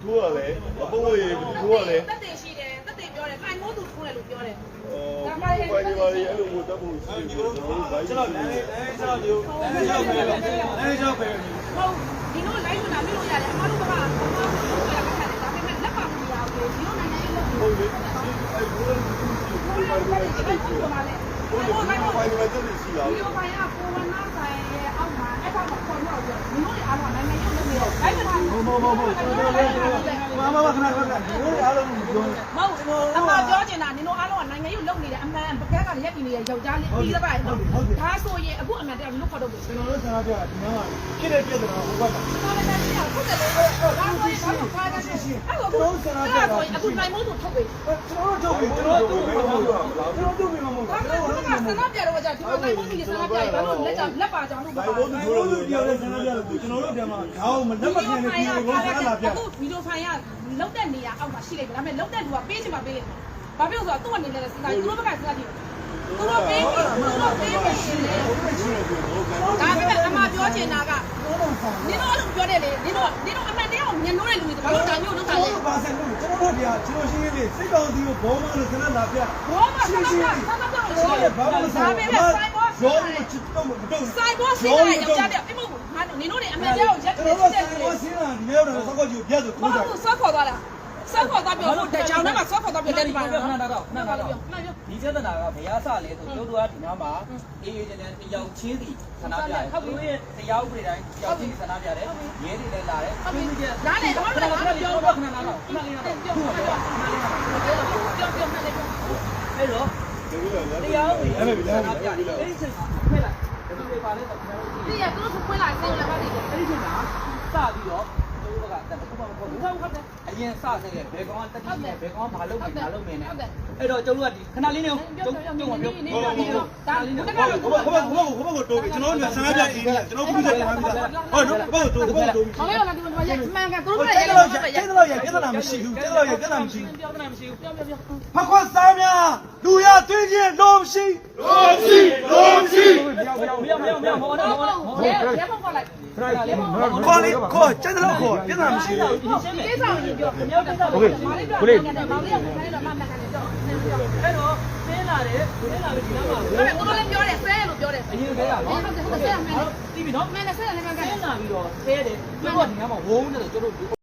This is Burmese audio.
ထိုးရလေအပုံးဝေးထိုးရလေတက်တယ်ရှိတယ်တက်တယ်ပြောတယ်ခိုင်မိုးသူထိုးတယ်လို့ပြောတယ်ဒါမှလည်းဘာလို့အဲ့လိုမျိုးတက်ဖို့ရှိတယ်ကျွန်တော်လမ်းလေးကျွန်တော်ရောက်ပဲဟုတ်ဒီလိုလိုက်လာမလို့ရတယ်အမတို့ကလက်ပါမရဘူးဒီလိုနိုင်ငံရေးလုပ်ဟုတ်လေအဲ့ဘိုးလေးဘိုးဖိုင်ဝယ်တက်ရှိတာဒီလိုဖိုင်ကကိုဝနာဆိုင်ရဲ့အောက်မှာအဲ့ကောင်ကပေါ်တော့ဒီလိုအားလုံးနိုင်ငံရေးလုပ်နေတော့အဲ့ဒါမခဏခဏဒီလိုအားလုံးပြောမဟုတ်အမပြောချင်တာနင်တို့အားလုံးကနိုင်ငံရေးလုပ်နေတယ်အမှန်ပကက်ကရက်ပြီးနေရယောက်ျားလေးပြီးသပိုင်နော်ဒါဆိုရင်အခုအမှန်တရားလို့ခေါ်တော့ဘူးကျွန်တော်တို့ဆန္ဒပြဒီမှာဖြစ်တဲ့ပြဿနာဟိုဘက်မှာကျွန်တော်လည်းတရားဟုတ်တယ်လို့ဒါဆိုရင်ဘာလို့ခါကြရှိအဲ့တော့ဆန္ဒပြဆိုရင်အခုနိုင်မို့သူထုတ်ပြီကျွန်တော်တို့ထုတ်ပြီမှာမဟုတ်ဘူးဆန္ဒပြတော့ကြာဒီမှာနိုင်မို့သူဆန္ဒပြရဘာလို့လက်ပါကြောင်လို့နိုင်မို့သူထိုးလို့ပြောတဲ့ဆန္ဒပြလို့ကျွန်တော်တို့ဒီမှာခေါင်းမလက်မခံတဲ့ပြည်ကိုဆန္ဒပြအခုဗီဒီယိုဖိုင်ကလောက်တဲ့နေရာအောက်မှာရှိလိုက်တယ်ဒါပေမဲ့လောက်တဲ့လူကပေးချင်မှပေးလိုက်ဘာဖြစ်လို့ဆိုတော့သူ့အနေနဲ့လည်းစဉ်းစားသူတို့ဘက်ကစဉ်းစားကြည့်သူတို့ပေးပြီသူတို့ပေးပြီရှင်လေဒါပေမဲ့အမပြောချင်တာကနင်တို့အဲ့လိုပြောတယ်လေနင်တို့အမှန်တရားကိုမြင်လို့တဲ့လူတွေဘာလို့ဒါမျိုးလုပ်တာလဲဘာဆိုင်လို့ကျွန်တော်တို့ကကျွန်တော်ရှင်းရင်းလေးစိတ်ကောင်းစီကိုဘောမလို့ဆန္ဒလာပြဘောမဆန္ဒပြဘာလို့ဆိုင်ဘောရောမချစ်တော့မတော့ဆိုင်ဘောဆင်းလာယောက်ျားတဲ့အိမ်မဟုတ်ငါတို့နင်တို့တွေအမှန်တရားကိုရက်တယ်တဲ့ဆိုင်ဘောဆင်းလာဒီရောက်တော့ဆောက်ကောက်ကြီးကိုပြတ်ဆိုကိုတာဆောက်ခေါ်သွားတာဆောက်ခေါ်သွားပြောလို့ကြောင်ထဲမှာဆောက်ခေါ်သွားပြောတယ်ဒီမှာခဏဒီစေတနာကဘယ်ရစလဲဆိုကျုပ်တို့ကဒီနားမှာအေးအေးချမ်းချမ်းတယောက်ချင်းစီဆန္ဒပြတယ်သူတို့ရဲ့တရားဥပဒေတိုင်းတယောက်ချင်းစီဆန္ဒပြတယ်ရဲတွေလည်းလာတယ်ဟုတ်ပြီနားလေတော့လည်းပြောတော့ခဏနားတော့ခဏလေးတော့ပြောမှလည်းအဲ့တော့တရားဥပဒေဆန္ဒပြတယ်အဲ့ဒီချိန်ခွဲလိုက်ဒီလိုပါလဲတော့ဒီရသူတို့ခွဲလိုက်ဆင်းလာပါတယ်အဲ့ဒီချိန်မှာစပြီးတော့တို့ကတက်ခုမှမဟုတ်ဘူးဟုတ်တယ်အရင်စတဲ့ဘယ်ကောင်တက်တယ်ဘယ်ကောင်ဘာလုပ်မယ်နဲ့အဲ့တော့ကျုပ်တို့ကဒီခဏလေးနေကျုပ်မပြောဒါလေးတော့ဒါလေးတော့ဘုဘတိုးကျွန်တော်တို့ဆန္ဒပြကြည့်နေကျွန်တော်ဘူးချက်ထားပြီးသားဟုတ်နော်ဘုတိုးဟောလေတော့ဒီမှာရမှန်ကန်သူတို့ကရဲလို့ရပြဿနာမရှိဘူးပြဿနာပြဿနာမရှိဘူးပြောဖခွတ်သားများလူရသွင်းခြင်းလုံးမရှိမဟုတ်ရဲဖောက်လိုက်ခေါ်လေခေါ်ကျန်တယ်ခေါ်ပြဿနာမရှိဘူးကိစ္စကိုပြောမြောက်ကိစ္စကိုမောင်လေးကခိုင်းတော့မှတ်ခံတယ်တော့အဲ့တော့ဆင်းလာတယ်ဒီနားမှာပြောတယ်သူတို့လည်းပြောတယ်ဆဲလို့ပြောတယ်အရင်ကတည်းကနော်ဟုတ်တယ်ဆဲမှန်တယ်တီးပြီနော်မှန်တယ်ဆဲတယ်လည်းမှန်တယ်ဆင်းလာပြီးတော့ဆဲတယ်ကျုပ်ကဒီနားမှာဝုန်းနေတယ်ကျုပ်တို့